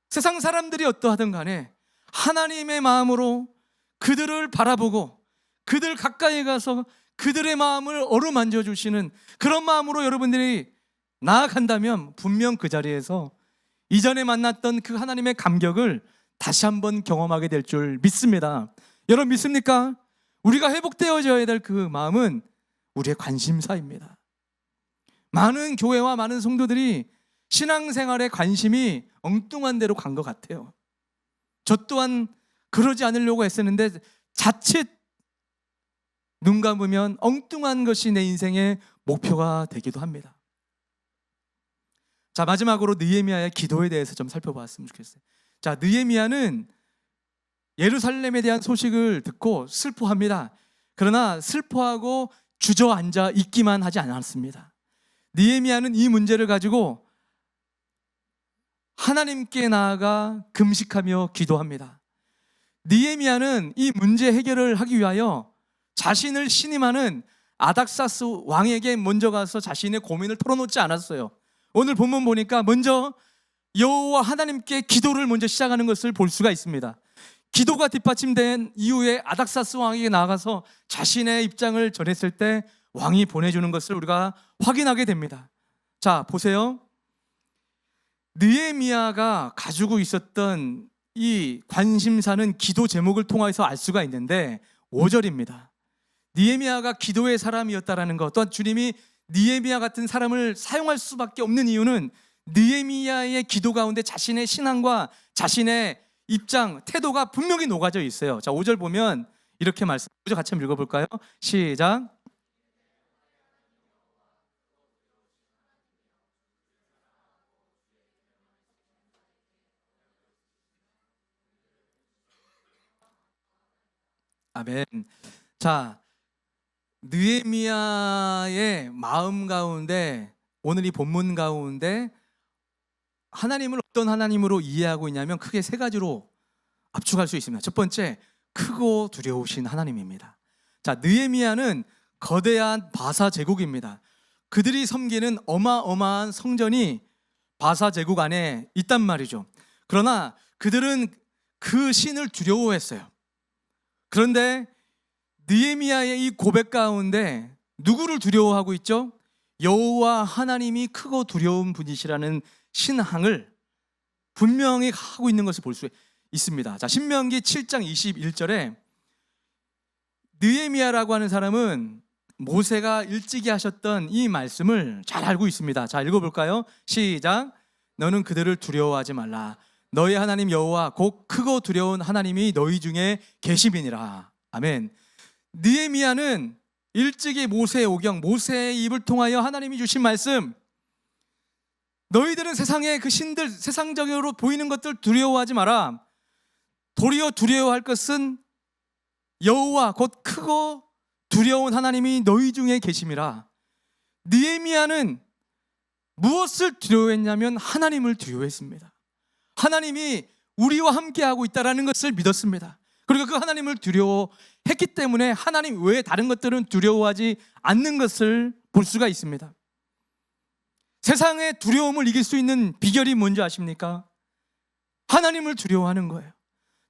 세상 사람들이 어떠하든 간에 하나님의 마음으로 그들을 바라보고 그들 가까이 가서 그들의 마음을 어루만져 주시는 그런 마음으로 여러분들이 나아간다면 분명 그 자리에서 이전에 만났던 그 하나님의 감격을 다시 한번 경험하게 될 줄 믿습니다. 여러분 믿습니까? 우리가 회복되어져야 될 그 마음은 우리의 관심사입니다. 많은 교회와 많은 성도들이 신앙생활에 관심이 엉뚱한 데로 간 것 같아요. 저 또한 그러지 않으려고 애쓰는데 자칫 눈 감으면 엉뚱한 것이 내 인생의 목표가 되기도 합니다. 자, 마지막으로 느헤미야의 기도에 대해서 좀 살펴봤으면 좋겠어요. 자, 느헤미야는 예루살렘에 대한 소식을 듣고 슬퍼합니다. 그러나 슬퍼하고 주저앉아 있기만 하지 않았습니다. 느헤미야는 이 문제를 가지고 하나님께 나아가 금식하며 기도합니다. 느헤미야는 이 문제 해결을 하기 위하여 자신을 신임하는 아닥사스 왕에게 먼저 가서 자신의 고민을 털어놓지 않았어요. 오늘 본문 보니까 먼저 여호와 하나님께 기도를 먼저 시작하는 것을 볼 수가 있습니다. 기도가 뒷받침된 이후에 아닥사스 왕에게 나아가서 자신의 입장을 전했을 때 왕이 보내주는 것을 우리가 확인하게 됩니다. 자, 보세요. 느헤미야가 가지고 있었던 이 관심사는 기도 제목을 통해서 알 수가 있는데 5절입니다. 느헤미야가 기도의 사람이었다라는 것, 또한 주님이 느헤미야 같은 사람을 사용할 수밖에 없는 이유는 느헤미야의 기도 가운데 자신의 신앙과 자신의 입장, 태도가 분명히 녹아져 있어요. 자, 5절 보면 이렇게 말씀, 5절 같이 한번 읽어볼까요? 시작. 아멘. 자, 느헤미야의 마음 가운데 오늘 이 본문 가운데 하나님을 어떤 하나님으로 이해하고 있냐면 크게 세 가지로 압축할 수 있습니다. 첫 번째, 크고 두려우신 하나님입니다. 자, 느헤미야는 거대한 바사 제국입니다. 그들이 섬기는 어마어마한 성전이 바사 제국 안에 있단 말이죠. 그러나 그들은 그 신을 두려워했어요. 그런데 느헤미야의 이 고백 가운데 누구를 두려워하고 있죠? 여호와 하나님이 크고 두려운 분이시라는 신앙을 분명히 하고 있는 것을 볼 수 있습니다. 자, 신명기 7장 21절에 느헤미야라고 하는 사람은 모세가 일찍이 하셨던 이 말씀을 잘 알고 있습니다. 자, 읽어볼까요? 시작. 너는 그들을 두려워하지 말라. 너희 하나님 여호와 곧 크고 두려운 하나님이 너희 중에 계심이니라. 아멘. 느헤미야는 일찍이 모세의 오경, 모세의 입을 통하여 하나님이 주신 말씀, 너희들은 세상의 그 신들, 세상적으로 보이는 것들 두려워하지 마라. 도리어 두려워할 것은 여호와 곧 크고 두려운 하나님이 너희 중에 계심이라. 느헤미야는 무엇을 두려워했냐면 하나님을 두려워했습니다. 하나님이 우리와 함께하고 있다는 것을 믿었습니다. 그리고 그 하나님을 두려워했기 때문에 하나님 외에 다른 것들은 두려워하지 않는 것을 볼 수가 있습니다. 세상의 두려움을 이길 수 있는 비결이 뭔지 아십니까? 하나님을 두려워하는 거예요.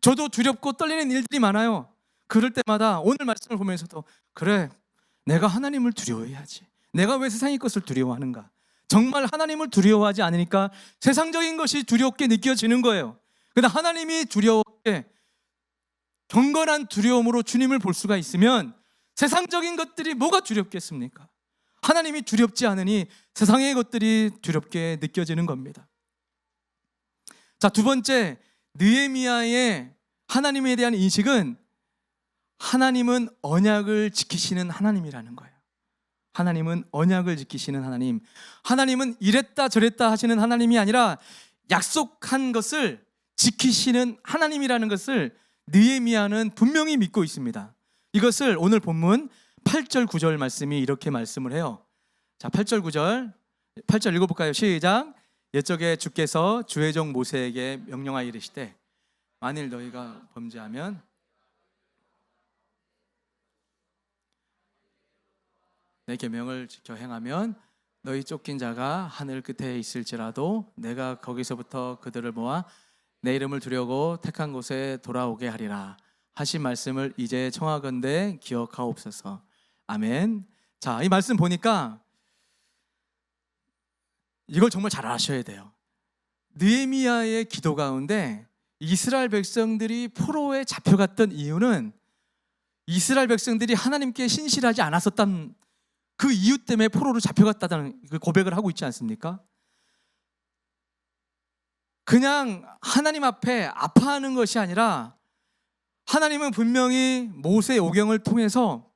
저도 두렵고 떨리는 일들이 많아요. 그럴 때마다 오늘 말씀을 보면서도 그래, 내가 하나님을 두려워해야지. 내가 왜 세상의 것을 두려워하는가? 정말 하나님을 두려워하지 않으니까 세상적인 것이 두렵게 느껴지는 거예요. 그런데 하나님이 두려웠게 경건한 두려움으로 주님을 볼 수가 있으면 세상적인 것들이 뭐가 두렵겠습니까? 하나님이 두렵지 않으니 세상의 것들이 두렵게 느껴지는 겁니다. 자, 두 번째, 느헤미야의 하나님에 대한 인식은 하나님은 언약을 지키시는 하나님이라는 거예요. 하나님은 언약을 지키시는 하나님, 하나님은 이랬다 저랬다 하시는 하나님이 아니라 약속한 것을 지키시는 하나님이라는 것을 느헤미야는 분명히 믿고 있습니다. 이것을 오늘 본문 8절 9절 말씀이 이렇게 말씀을 해요. 자, 8절 9절 8절 읽어볼까요? 시작. 옛적에 주께서 주의 종 모세에게 명령하여 이르시되 만일 너희가 범죄하면 내 계명을 지켜 행하면 너희 쫓긴 자가 하늘 끝에 있을지라도 내가 거기서부터 그들을 모아 내 이름을 두려고 택한 곳에 돌아오게 하리라 하신 말씀을 이제 청하건대 기억하옵소서. 아멘. 자, 이 말씀 보니까 이걸 정말 잘 아셔야 돼요. 느헤미야의 기도 가운데 이스라엘 백성들이 포로에 잡혀갔던 이유는 이스라엘 백성들이 하나님께 신실하지 않았었던 그 이유 때문에 포로로 잡혀갔다는 그 고백을 하고 있지 않습니까? 그냥 하나님 앞에 아파하는 것이 아니라 하나님은 분명히 모세의 오경을 통해서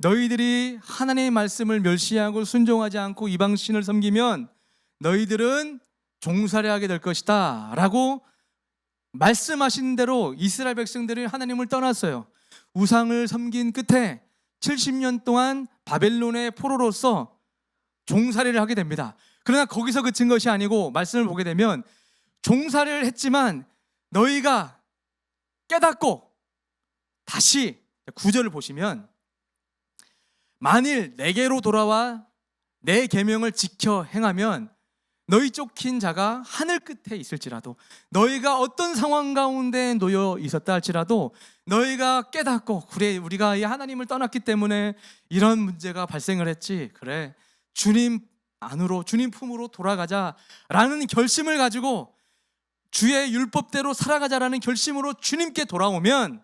너희들이 하나님의 말씀을 멸시하고 순종하지 않고 이방신을 섬기면 너희들은 종살이하게 될 것이다 라고 말씀하신 대로 이스라엘 백성들이 하나님을 떠났어요. 우상을 섬긴 끝에 70년 동안 바벨론의 포로로서 종살이를 하게 됩니다. 그러나 거기서 그친 것이 아니고 말씀을 보게 되면 종살이를 했지만 너희가 깨닫고 다시 9절을 보시면 만일 내게로 돌아와 내 계명을 지켜 행하면 너희 쫓긴 자가 하늘 끝에 있을지라도 너희가 어떤 상황 가운데 놓여 있었다 할지라도 너희가 깨닫고 그래 우리가 이 하나님을 떠났기 때문에 이런 문제가 발생을 했지, 그래 주님 안으로 주님 품으로 돌아가자라는 결심을 가지고 주의 율법대로 살아가자라는 결심으로 주님께 돌아오면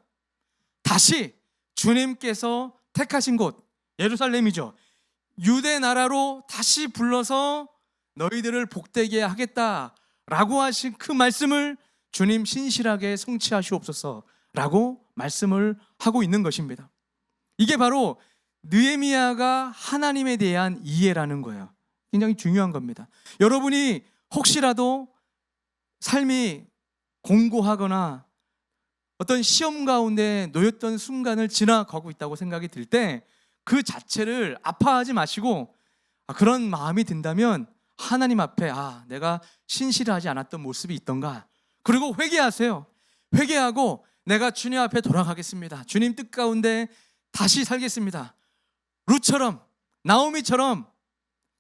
다시 주님께서 택하신 곳 예루살렘이죠. 유대 나라로 다시 불러서 너희들을 복되게 하겠다라고 하신 그 말씀을 주님 신실하게 성취하시옵소서라고 말씀을 하고 있는 것입니다. 이게 바로 느헤미야가 하나님에 대한 이해라는 거예요. 굉장히 중요한 겁니다. 여러분이 혹시라도 삶이 공고하거나 어떤 시험 가운데 놓였던 순간을 지나가고 있다고 생각이 들 때 그 자체를 아파하지 마시고 그런 마음이 든다면 하나님 앞에 내가 신실하지 않았던 모습이 있던가, 그리고 회개하세요. 회개하고 내가 주님 앞에 돌아가겠습니다. 주님 뜻 가운데 다시 살겠습니다. 룻처럼, 나오미처럼,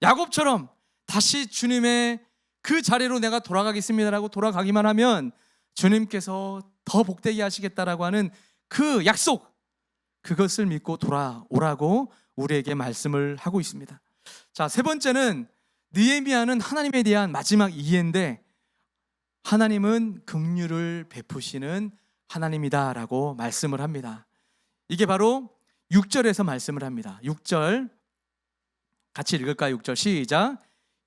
야곱처럼 다시 주님의 그 자리로 내가 돌아가겠습니다라고 돌아가기만 하면 주님께서 더 복되게 하시겠다라고 하는 그 약속, 그것을 믿고 돌아오라고 우리에게 말씀을 하고 있습니다. 자, 세 번째는 느헤미야는 하나님에 대한 마지막 이해인데, 하나님은 긍휼을 베푸시는 하나님이다라고 말씀을 합니다. 이게 바로 6절에서 말씀을 합니다. 6절 같이 읽을까요? 6절 시작.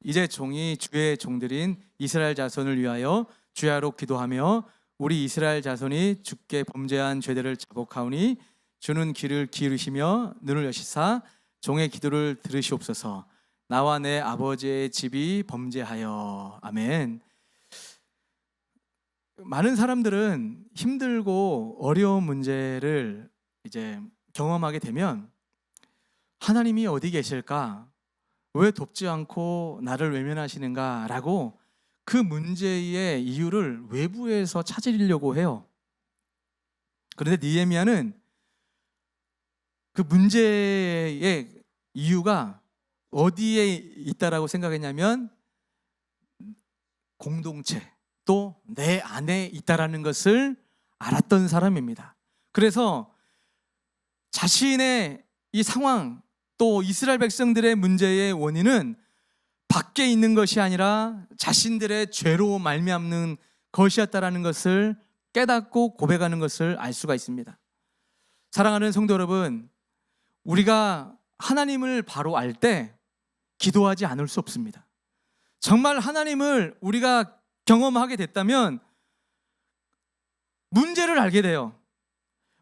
이제 종이 주의 종들인 이스라엘 자손을 위하여 주야로 기도하며 우리 이스라엘 자손이 주께 범죄한 죄들을 자복하오니 주는 귀를 기울이시며 눈을 여시사 종의 기도를 들으시옵소서. 나와 내 아버지의 집이 범죄하여. 아멘. 많은 사람들은 힘들고 어려운 문제를 이제 경험하게 되면 하나님이 어디 계실까? 왜 돕지 않고 나를 외면하시는가? 라고 그 문제의 이유를 외부에서 찾으려고 해요. 그런데 느헤미야는 그 문제의 이유가 어디에 있다라고 생각했냐면 공동체, 또 내 안에 있다라는 것을 알았던 사람입니다. 그래서 자신의 이 상황, 또 이스라엘 백성들의 문제의 원인은 밖에 있는 것이 아니라 자신들의 죄로 말미암는 것이었다라는 것을 깨닫고 고백하는 것을 알 수가 있습니다. 사랑하는 성도 여러분, 우리가 하나님을 바로 알 때 기도하지 않을 수 없습니다. 정말 하나님을 우리가 경험하게 됐다면 문제를 알게 돼요.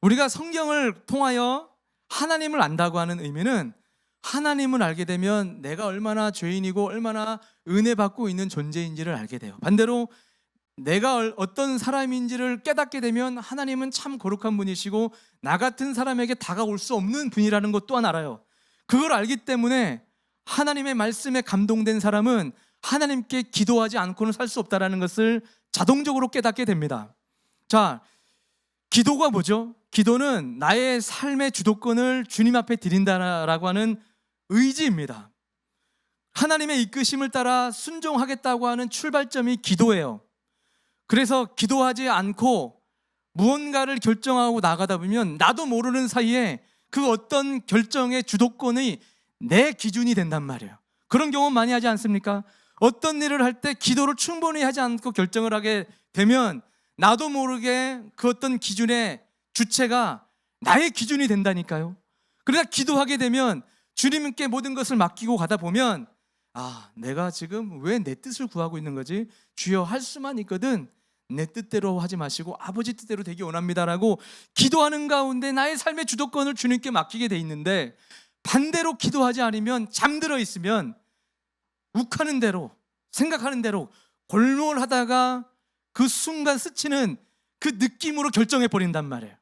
우리가 성경을 통하여 하나님을 안다고 하는 의미는 하나님을 알게 되면 내가 얼마나 죄인이고 얼마나 은혜 받고 있는 존재인지를 알게 돼요. 반대로 내가 어떤 사람인지를 깨닫게 되면 하나님은 참 거룩한 분이시고 나 같은 사람에게 다가올 수 없는 분이라는 것 또한 알아요. 그걸 알기 때문에 하나님의 말씀에 감동된 사람은 하나님께 기도하지 않고는 살 수 없다는 것을 자동적으로 깨닫게 됩니다. 자, 기도가 뭐죠? 기도는 나의 삶의 주도권을 주님 앞에 드린다라고 하는 의지입니다. 하나님의 이끄심을 따라 순종하겠다고 하는 출발점이 기도예요. 그래서 기도하지 않고 무언가를 결정하고 나가다 보면 나도 모르는 사이에 그 어떤 결정의 주도권이 내 기준이 된단 말이에요. 그런 경험 많이 하지 않습니까? 어떤 일을 할 때 기도를 충분히 하지 않고 결정을 하게 되면 나도 모르게 그 어떤 기준의 주체가 나의 기준이 된다니까요. 그러니까 기도하게 되면 주님께 모든 것을 맡기고 가다 보면 내가 지금 왜 내 뜻을 구하고 있는 거지? 주여 할 수만 있거든 내 뜻대로 하지 마시고 아버지 뜻대로 되기 원합니다라고 기도하는 가운데 나의 삶의 주도권을 주님께 맡기게 돼 있는데, 반대로 기도하지 않으면 잠들어 있으면 욱하는 대로 생각하는 대로 골몰하다가 그 순간 스치는 그 느낌으로 결정해 버린단 말이에요.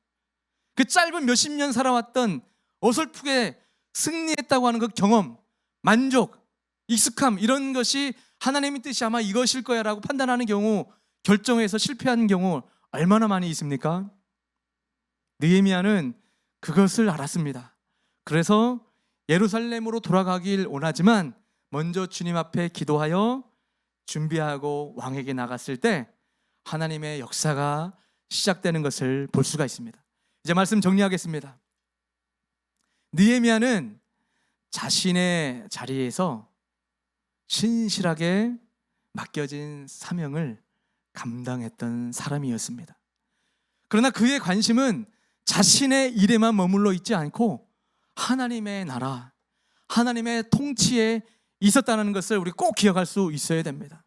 그 짧은 몇십 년 살아왔던 어설프게 승리했다고 하는 그 경험, 만족, 익숙함, 이런 것이 하나님의 뜻이 아마 이것일 거야 라고 판단하는 경우, 결정해서 실패하는 경우 얼마나 많이 있습니까? 느헤미야는 그것을 알았습니다. 그래서 예루살렘으로 돌아가길 원하지만 먼저 주님 앞에 기도하여 준비하고 왕에게 나갔을 때 하나님의 역사가 시작되는 것을 볼 수가 있습니다. 이제 말씀 정리하겠습니다. 느헤미야는 자신의 자리에서 신실하게 맡겨진 사명을 감당했던 사람이었습니다. 그러나 그의 관심은 자신의 일에만 머물러 있지 않고 하나님의 나라, 하나님의 통치에 있었다는 것을 우리 꼭 기억할 수 있어야 됩니다.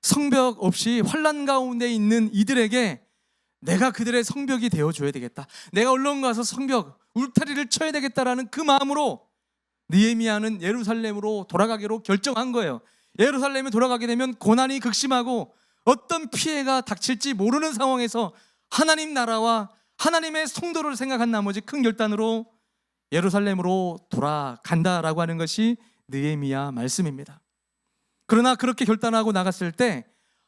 성벽 없이 환난 가운데 있는 이들에게 내가 그들의 성벽이 되어줘야 되겠다, 내가 얼른 가서 성벽 울타리를 쳐야 되겠다라는 그 마음으로 느헤미야는 예루살렘으로 돌아가기로 결정한 거예요. 예루살렘에 돌아가게 되면 고난이 극심하고 어떤 피해가 닥칠지 모르는 상황에서 하나님 나라와 하나님의 성도를 생각한 나머지 큰 결단으로 예루살렘으로 돌아간다라고 하는 것이 느헤미야 말씀입니다. 그러나 그렇게 결단하고 나갔을 때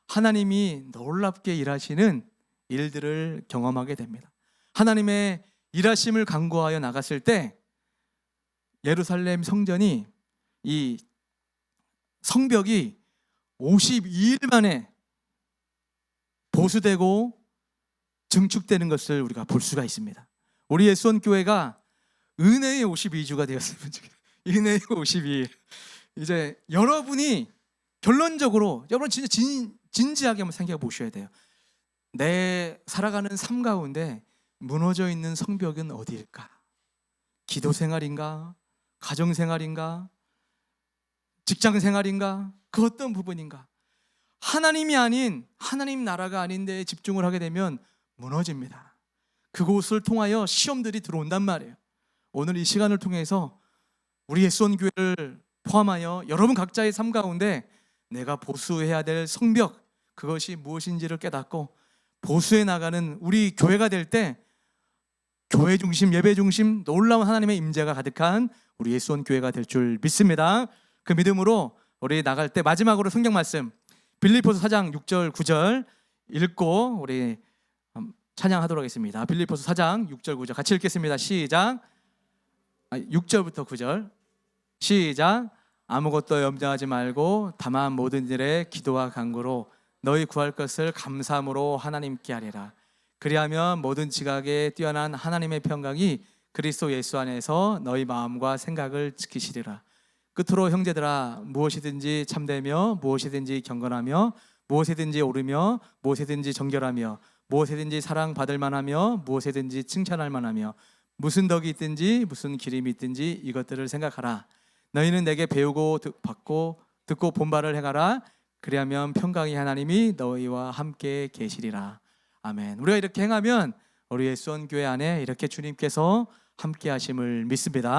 하나님이 놀랍게 일하시는 일들을 경험하게 됩니다. 하나님의 일하심을 간구하여 나갔을 때 예루살렘 성전이, 이 성벽이 52일 만에 보수되고 증축되는 것을 우리가 볼 수가 있습니다. 우리 예수원교회가 은혜의 52주가 되었으면 좋겠어요. 이내 52일. 이제 여러분이 결론적으로 여러분 진짜 진지하게 한번 생각해 보셔야 돼요. 내 살아가는 삶 가운데 무너져 있는 성벽은 어디일까? 기도 생활인가? 가정 생활인가? 직장 생활인가? 그 어떤 부분인가? 하나님이 아닌 하나님 나라가 아닌 데에 집중을 하게 되면 무너집니다. 그곳을 통하여 시험들이 들어온단 말이에요. 오늘 이 시간을 통해서 우리 예수원 교회를 포함하여 여러분 각자의 삶 가운데 내가 보수해야 될 성벽, 그것이 무엇인지를 깨닫고 보수해 나가는 우리 교회가 될 때 교회 중심, 예배 중심, 놀라운 하나님의 임재가 가득한 우리 예수원 교회가 될 줄 믿습니다. 그 믿음으로 우리 나갈 때 마지막으로 성경 말씀 빌립보서 4장 6절 9절 읽고 우리 찬양하도록 하겠습니다. 빌립보서 4장 6절 9절 같이 읽겠습니다. 시작. 6절부터 9절 시작. 아무것도 염려하지 말고 다만 모든 일에 기도와 간구로 너희 구할 것을 감사함으로 하나님께 하리라. 그리하면 모든 지각에 뛰어난 하나님의 평강이 그리스도 예수 안에서 너희 마음과 생각을 지키시리라. 끝으로 형제들아, 무엇이든지 참되며 무엇이든지 경건하며 무엇이든지 옳으며 무엇이든지 정결하며 무엇이든지 사랑받을 만하며 무엇이든지 칭찬할 만하며 무슨 덕이 있든지 무슨 기림이 있든지 이것들을 생각하라. 너희는 내게 배우고 받고 듣고 본 바를 행하라. 그리하면 평강의 하나님이 너희와 함께 계시리라. 아멘. 우리가 이렇게 행하면 우리 예수원 교회 안에 이렇게 주님께서 함께 하심을 믿습니다.